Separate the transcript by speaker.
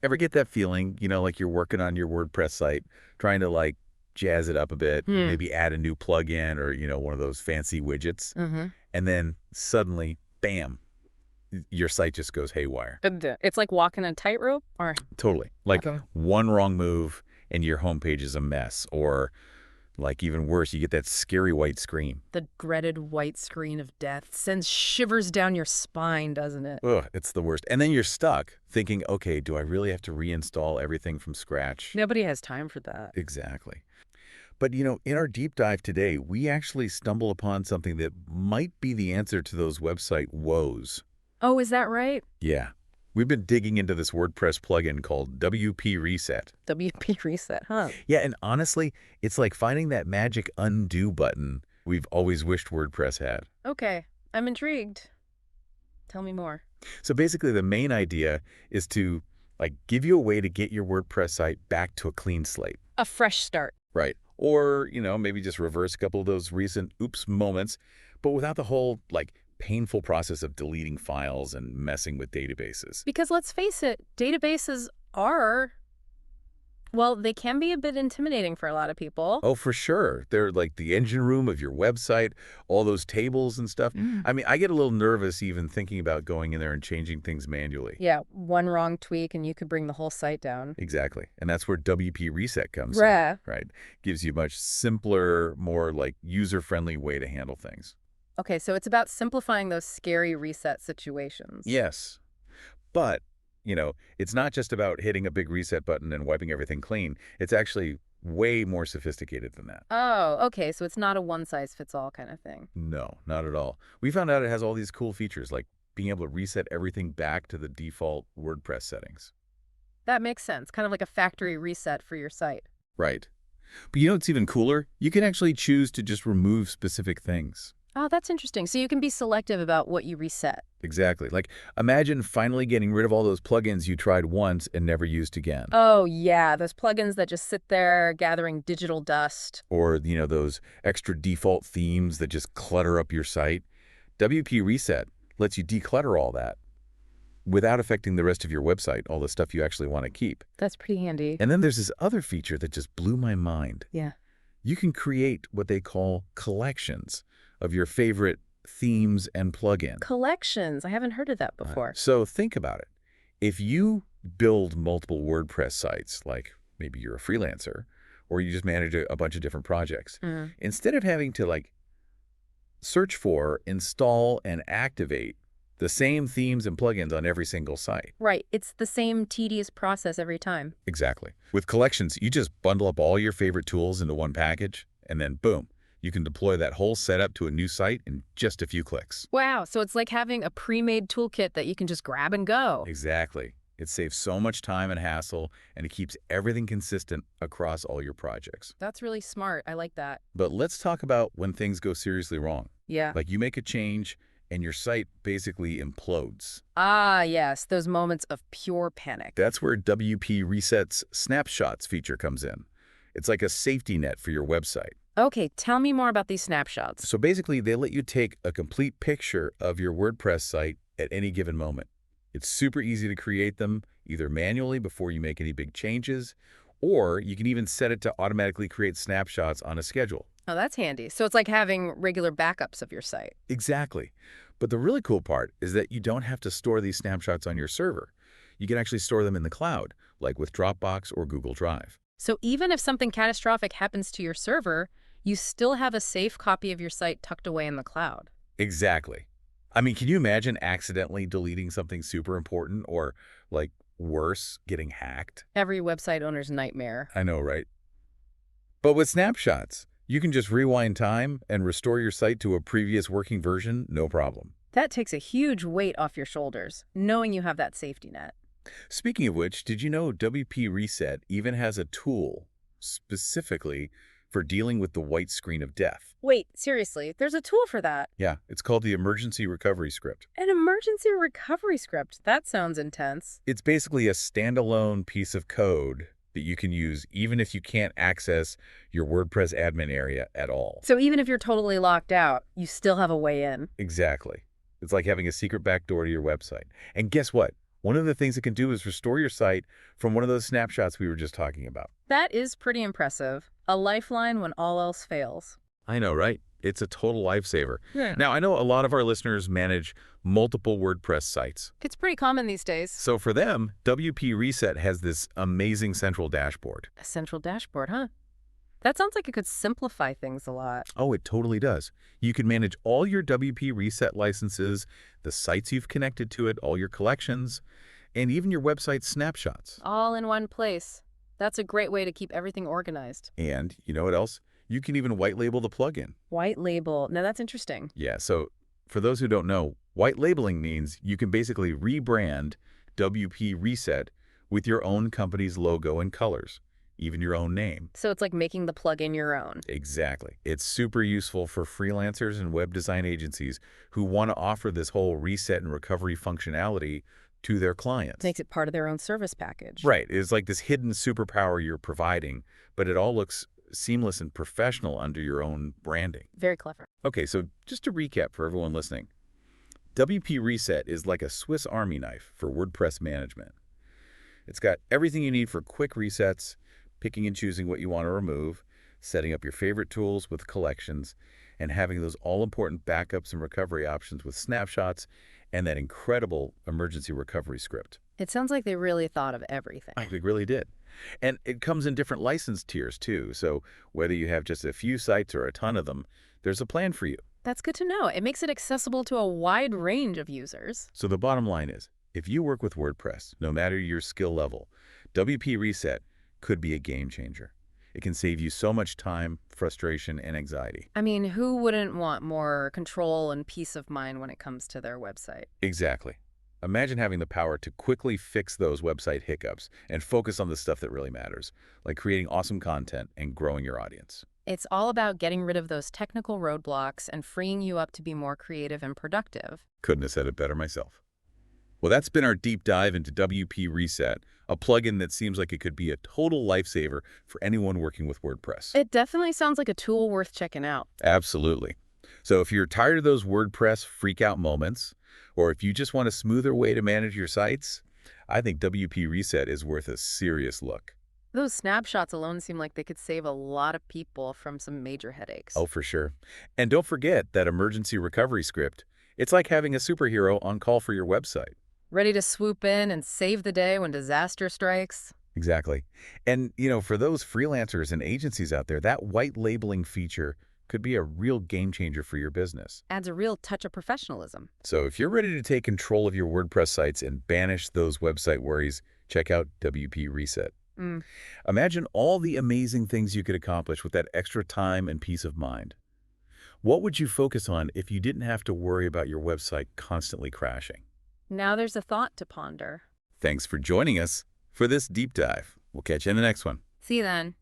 Speaker 1: Ever get that feeling, like you're working on your WordPress site, trying to like jazz it up a bit,
Speaker 2: Hmm.
Speaker 1: maybe add a new plugin or, one of those fancy widgets,
Speaker 2: Mm-hmm.
Speaker 1: and then suddenly, bam, your site just goes haywire.
Speaker 2: It's like walking a tightrope, or
Speaker 1: Totally. Like
Speaker 2: okay.
Speaker 1: one wrong move and your homepage is a mess. Or like even worse, you get that scary white screen.
Speaker 2: The dreaded white screen of death sends shivers down your spine, doesn't it?
Speaker 1: Ugh, it's the worst. And then you're stuck thinking, okay, do I really have to reinstall everything from scratch?
Speaker 2: Nobody has time for that.
Speaker 1: Exactly. But, in our deep dive today, we actually stumble upon something that might be the answer to those website woes.
Speaker 2: Oh, is that right?
Speaker 1: Yeah. We've been digging into this WordPress plugin called WP Reset.
Speaker 2: WP reset, huh?
Speaker 1: Yeah, and honestly, it's like finding that magic undo button we've always wished WordPress had.
Speaker 2: Okay, I'm intrigued. Tell me more.
Speaker 1: So basically, the main idea is to give you a way to get your WordPress site back to a clean slate.
Speaker 2: A fresh start.
Speaker 1: Right. Or, maybe just reverse a couple of those recent oops moments, but without the whole painful process of deleting files and messing with databases.
Speaker 2: Because let's face it, databases are, well, they can be a bit intimidating for a lot of people.
Speaker 1: Oh, for sure. They're like the engine room of your website, all those tables and stuff.
Speaker 2: Mm.
Speaker 1: I mean, I get a little nervous even thinking about going in there and changing things manually.
Speaker 2: Yeah, one wrong tweak and you could bring the whole site down.
Speaker 1: Exactly. And that's where WP Reset comes in,
Speaker 2: Rah.
Speaker 1: right? Gives you a much simpler, more user-friendly way to handle things.
Speaker 2: Okay, so it's about simplifying those scary reset situations.
Speaker 1: Yes. But, it's not just about hitting a big reset button and wiping everything clean. It's actually way more sophisticated than that.
Speaker 2: Oh, okay, so it's not a one-size-fits-all kind of thing.
Speaker 1: No, not at all. We found out it has all these cool features, like being able to reset everything back to the default WordPress settings.
Speaker 2: That makes sense, kind of like a factory reset for your site.
Speaker 1: Right. But what's even cooler? You can actually choose to just remove specific things.
Speaker 2: Oh, that's interesting. So you can be selective about what you reset.
Speaker 1: Exactly. Like, imagine finally getting rid of all those plugins you tried once and never used again.
Speaker 2: Oh, yeah, those plugins that just sit there gathering digital dust.
Speaker 1: Or, those extra default themes that just clutter up your site. WP Reset lets you declutter all that without affecting the rest of your website, all the stuff you actually want to keep.
Speaker 2: That's pretty handy.
Speaker 1: And then there's this other feature that just blew my mind.
Speaker 2: Yeah.
Speaker 1: You can create what they call collections of your favorite themes and plugins.
Speaker 2: Collections. I haven't heard of that before.
Speaker 1: So think about it. If you build multiple WordPress sites, like maybe you're a freelancer, or you just manage a bunch of different projects, instead of having to search for, install, and activate the same themes and plugins on every single site.
Speaker 2: Right. It's the same tedious process every time.
Speaker 1: Exactly. With collections, you just bundle up all your favorite tools into one package, and then boom, you can deploy that whole setup to a new site in just a few clicks.
Speaker 2: Wow. So it's like having a pre-made toolkit that you can just grab and go.
Speaker 1: Exactly. It saves so much time and hassle, and it keeps everything consistent across all your projects.
Speaker 2: That's really smart. I like that.
Speaker 1: But let's talk about when things go seriously wrong.
Speaker 2: Yeah.
Speaker 1: Like you make a change, and your site basically implodes.
Speaker 2: Ah, yes. Those moments of pure panic.
Speaker 1: That's where WP Reset's Snapshots feature comes in. It's like a safety net for your website.
Speaker 2: Okay, tell me more about these snapshots.
Speaker 1: So basically, they let you take a complete picture of your WordPress site at any given moment. It's super easy to create them, either manually before you make any big changes, or you can even set it to automatically create snapshots on a schedule.
Speaker 2: Oh, that's handy. So it's like having regular backups of your site.
Speaker 1: Exactly. But the really cool part is that you don't have to store these snapshots on your server. You can actually store them in the cloud, like with Dropbox or Google Drive.
Speaker 2: So even if something catastrophic happens to your server, you still have a safe copy of your site tucked away in the cloud.
Speaker 1: Exactly. I mean, can you imagine accidentally deleting something super important or, worse, getting hacked?
Speaker 2: Every website owner's nightmare.
Speaker 1: I know, right? But with snapshots, you can just rewind time and restore your site to a previous working version, no problem.
Speaker 2: That takes a huge weight off your shoulders, knowing you have that safety net.
Speaker 1: Speaking of which, did you know WP Reset even has a tool specifically for dealing with the white screen of death?
Speaker 2: Wait, seriously, there's a tool for that.
Speaker 1: Yeah, it's called the Emergency Recovery Script.
Speaker 2: An emergency recovery script. That sounds intense.
Speaker 1: It's basically a standalone piece of code that you can use even if you can't access your WordPress admin area at all.
Speaker 2: So even if you're totally locked out, you still have a way in.
Speaker 1: Exactly. It's like having a secret backdoor to your website. And guess what? One of the things it can do is restore your site from one of those snapshots we were just talking about.
Speaker 2: That is pretty impressive. A lifeline when all else fails.
Speaker 1: I know, right? It's a total lifesaver.
Speaker 2: Yeah.
Speaker 1: Now, I know a lot of our listeners manage multiple WordPress sites.
Speaker 2: It's pretty common these days.
Speaker 1: So for them, WP Reset has this amazing central dashboard.
Speaker 2: A central dashboard, huh? That sounds like it could simplify things a lot.
Speaker 1: Oh, it totally does. You can manage all your WP Reset licenses, the sites you've connected to it, all your collections, and even your website snapshots.
Speaker 2: All in one place. That's a great way to keep everything organized.
Speaker 1: And you know what else? You can even white label the plugin.
Speaker 2: White label. Now that's interesting.
Speaker 1: Yeah, so for those who don't know, white labeling means you can basically rebrand WP Reset with your own company's logo and colors, even your own name.
Speaker 2: So it's like making the plugin your own.
Speaker 1: Exactly. It's super useful for freelancers and web design agencies who want to offer this whole reset and recovery functionality to their clients.
Speaker 2: Makes it part of their own service package.
Speaker 1: Right. It's like this hidden superpower you're providing, but it all looks seamless and professional under your own branding.
Speaker 2: Very clever.
Speaker 1: Okay, so just to recap for everyone listening, WP Reset is like a Swiss Army knife for WordPress management. It's got everything you need for quick resets, picking and choosing what you want to remove, setting up your favorite tools with collections, and having those all-important backups and recovery options with snapshots and that incredible emergency recovery script.
Speaker 2: It sounds like they really thought of everything.
Speaker 1: It really did. And it comes in different license tiers, too. So whether you have just a few sites or a ton of them, there's a plan for you.
Speaker 2: That's good to know. It makes it accessible to a wide range of users.
Speaker 1: So the bottom line is, if you work with WordPress, no matter your skill level, WP Reset could be a game changer. It can save you so much time, frustration, and anxiety.
Speaker 2: I mean, who wouldn't want more control and peace of mind when it comes to their website?
Speaker 1: Exactly. Imagine having the power to quickly fix those website hiccups and focus on the stuff that really matters, like creating awesome content and growing your audience.
Speaker 2: It's all about getting rid of those technical roadblocks and freeing you up to be more creative and productive.
Speaker 1: Couldn't have said it better myself. Well, that's been our deep dive into WP Reset, a plugin that seems like it could be a total lifesaver for anyone working with WordPress.
Speaker 2: It definitely sounds like a tool worth checking out.
Speaker 1: Absolutely. So if you're tired of those WordPress freak-out moments, or if you just want a smoother way to manage your sites, I think WP Reset is worth a serious look.
Speaker 2: Those snapshots alone seem like they could save a lot of people from some major headaches.
Speaker 1: Oh, for sure. And don't forget that emergency recovery script. It's like having a superhero on call for your website.
Speaker 2: Ready to swoop in and save the day when disaster strikes?
Speaker 1: Exactly. And, for those freelancers and agencies out there, that white labeling feature could be a real game changer for your business.
Speaker 2: Adds a real touch of professionalism.
Speaker 1: So if you're ready to take control of your WordPress sites and banish those website worries, check out WP Reset. Imagine all the amazing things you could accomplish with that extra time and peace of mind. What would you focus on if you didn't have to worry about your website constantly crashing?
Speaker 2: Now there's a thought to ponder.
Speaker 1: Thanks for joining us for this deep dive. We'll catch you in the next one.
Speaker 2: See you then.